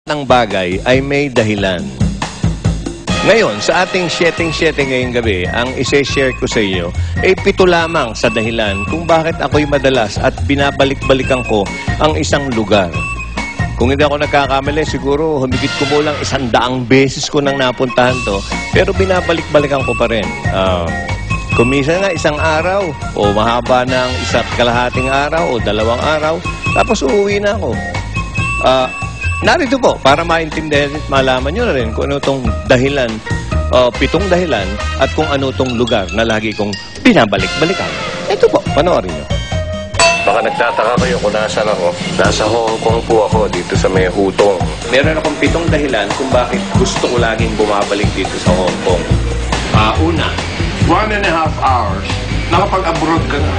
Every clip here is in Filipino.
ng bagay ay may dahilan. Ngayon, sa ating setting ngayong gabi, ang isi-share ko sa inyo ay 7 lamang sa dahilan kung bakit ako'y madalas at binabalik-balikan ko ang isang lugar. Kung hindi ako nagkakamali, siguro humigit kumulang 100 beses ko nang napuntahan to, pero binabalik-balikan ko pa rin. Kung minsan nga isang araw, o mahaba ng 1.5 araw, o 2 araw, tapos uuwi na ako. Narito po, para maintindihan at malaman nyo na rin kung ano itong dahilan, 7 dahilan, at kung ano itong lugar na lagi kong binabalik-balikan. Ito po, panoorin nyo. Baka nagtataka kayo kung nasaan ako. Nasa Hong Kong po ako, dito sa may Hutong. Meron akong 7 dahilan kung bakit gusto ko laging bumabalik dito sa Hong Kong. Una, 1.5 hours, nakapag-abroad ka na.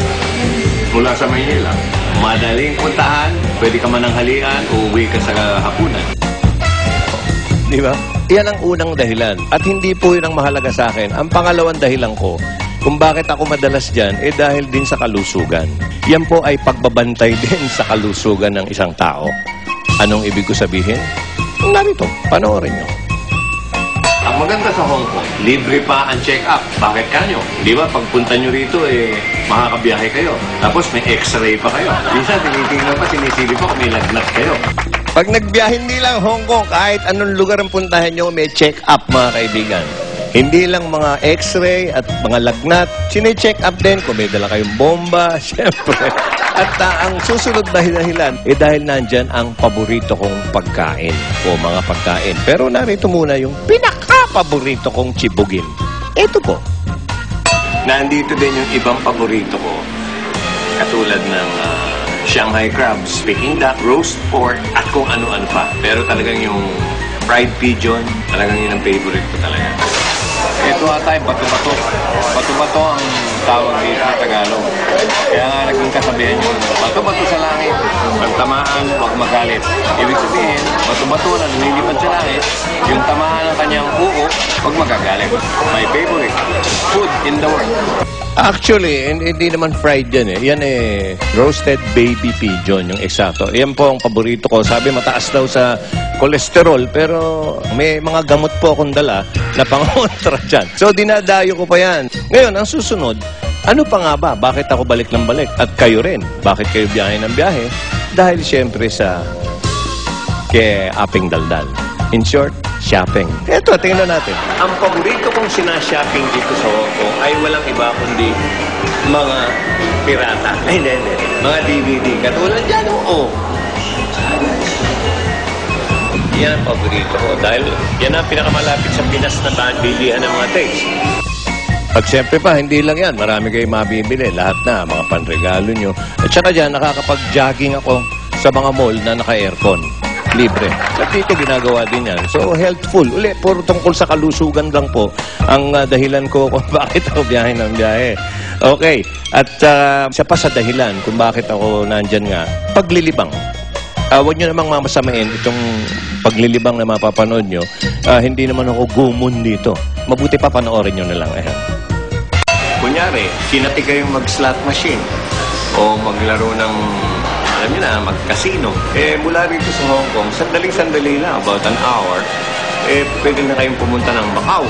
Mula sa Maynila. Madaling puntahan, pwede ka mananghalian, uuwi ka sa hapunan. Di ba? Yan ang unang dahilan. At hindi po yun ang mahalaga sa akin. Ang pangalawang dahilan ko, kung bakit ako madalas dyan, dahil din sa kalusugan. Yan po ay pagbabantay din sa kalusugan ng isang tao. Anong ibig ko sabihin? Narito, panoorin nyo. Ang maganda sa Hong Kong, libre pa ang check-up. Bakit kanyo? Di ba, pagpunta nyo rito, makakabiyahe kayo. Tapos may x-ray pa kayo. Minsan, tinitingnan pa, sinisili pa kung may lagnat kayo. Pag nagbiyahe, hindi lang Hong Kong, kahit anong lugar ang puntahan nyo, may check-up, mga kaibigan. Hindi lang mga x-ray at mga lagnat. Sine-check up din kung may dala kayong bomba, syempre. At ang susunod na dahilan, dahil nandyan ang paborito kong pagkain o mga pagkain. Pero narito muna yung pinaka-paborito kong chibugin. Ito po. Nandito din yung ibang paborito ko. Katulad ng Shanghai crabs, Peking duck, roast pork, at kung ano-ano pa. Pero talagang yung fried pigeon, talagang yun ang favorite ko talaga. Ito ata yung bato-bato. Bato-bato ang tawag dito sa Tagalog. Kaya nga naging kasabihan yun. Bato-bato sa langit. Pag tamaan, huwag magalit. Ibig sabihin, bato-bato na lumilipad sa langit, yung tamaan ng kanyang uo, huwag magagalit. My favorite food in the world. Actually, hindi naman fried yan eh. Yan roasted baby pigeon, yung eksakto. Yan po ang paborito ko. Sabi, mataas daw sa kolesterol, pero may mga gamot po akong dala na pangontra dyan. So, dinadayo ko pa yan. Ngayon, ang susunod, ano pa nga ba? Bakit ako balik ng balik? At kayo rin. Bakit kayo biyahe ng biyahe? Dahil siyempre sa aping daldal. In short, shopping. Ito, tingnan natin. Ang paborito kong sinashopping dito sa Hong Kong ay walang iba kundi mga pirata. Ay, hindi. Mga DVD. Katulad yan, oo. Yan ang paborito ko. Dahil yan ang pinakamalapit sa Pinas na bilihan ng mga taste. Pag siyempre pa, hindi lang yan. Marami kayong mabibili. Lahat na, mga panregalo nyo. At saka dyan, nakakapag-jogging ako sa mga mall na naka-aircon. Libre. At dito ginagawa din yan. So, healthful. Uli, puro tungkol sa kalusugan lang po ang dahilan ko kung bakit ako biyahe ng biyahe. Okay. At isa pa sa dahilan kung bakit ako nandyan nga, paglilibang. Huwag nyo namang mamasamain itong paglilibang na mapapanood nyo. Hindi naman ako gumon dito. Mabuti pa panoorin nyo na lang. Kunyari, kinati kayong mag-slot machine o maglaro ng alam niyo na, mag-casino. Mula rito sa Hong Kong, sandaling-sandali lang, about an hour, pwede na kayong pumunta ng Macau.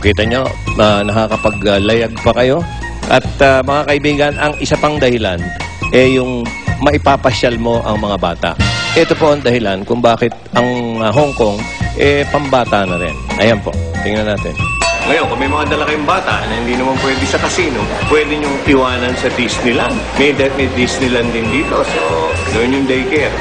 Kita nyo, nakakapaglayag pa kayo. At mga kaibigan, ang isa pang dahilan, yung maipapasyal mo ang mga bata. Ito po ang dahilan kung bakit ang Hong Kong, pambata na rin. Ayan po, tingnan natin. Ngayon, kung may mga dala kayong bata na hindi naman pwede sa casino, pwede nyong iwanan sa Disneyland. May Disneyland din dito, so doon yung daycare.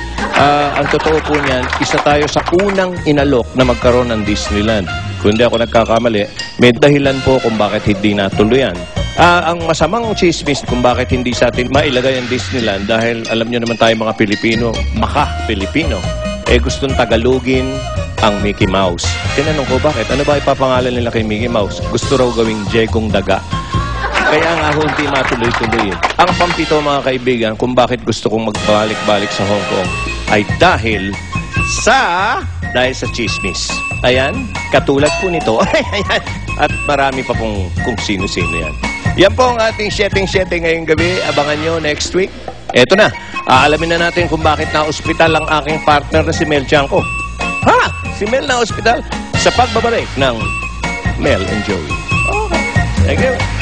Ang totoo po niyan, isa tayo sa unang inalok na magkaroon ng Disneyland. Kung hindi ako nagkakamali, may dahilan po kung bakit hindi natuluyan. Ang masamang chismis kung bakit hindi sa atin mailagay ang Disneyland dahil alam nyo naman tayo mga Pilipino, maka-Pilipino, gustong Tagalogin ang Mickey Mouse. Tinanong ko, bakit? Ano ba ipapangalan nila kay Mickey Mouse? Gusto raw gawing Jegong Daga. Kaya nga hindi matuloy-tuloy. Ang pampito, mga kaibigan, kung bakit gusto kong magbalik-balik sa Hong Kong ay dahil sa chismis. Ayan, katulad po nito. Ayan. At marami pa pong kung sino-sino yan. Yan po ang ating setting ngayong gabi. Abangan nyo next week. Eto na, aalamin na natin kung bakit na-ospital ang aking partner na si Mel Chanco. Ha! Si Mel na ospital sa pagbabalik ng Mel and Joey. Okay. Thank you.